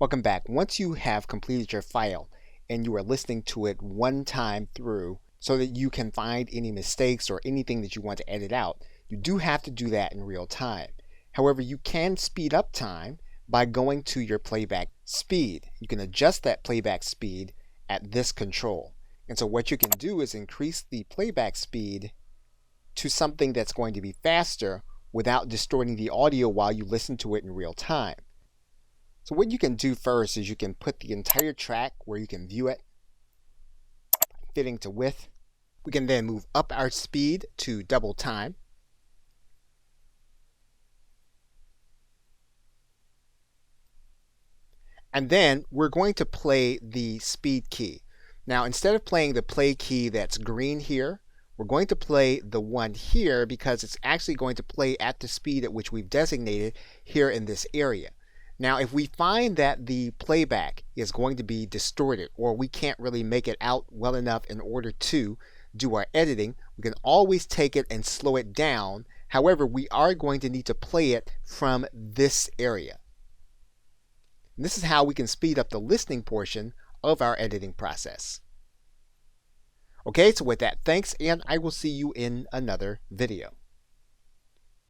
Welcome back. Once you have completed your file and you are listening to it one time through so that you can find any mistakes or anything that you want to edit out, you do have to do that in real time. However, you can speed up time by going to your playback speed. You can adjust that playback speed at this control. And so what you can do is increase the playback speed to something that's going to be faster without distorting the audio while you listen to it in real time. So what you can do first is you can put the entire track where you can view it, fitting to width. We can then move up our speed to double time. And then we're going to play the speed key. Now, instead of playing the play key that's green here, we're going to play the one here because it's actually going to play at the speed at which we've designated here in this area. Now, if we find that the playback is going to be distorted or we can't really make it out well enough in order to do our editing, we can always take it and slow it down. However, we are going to need to play it from this area. And this is how we can speed up the listening portion of our editing process. Okay, so with that, thanks, and I will see you in another video.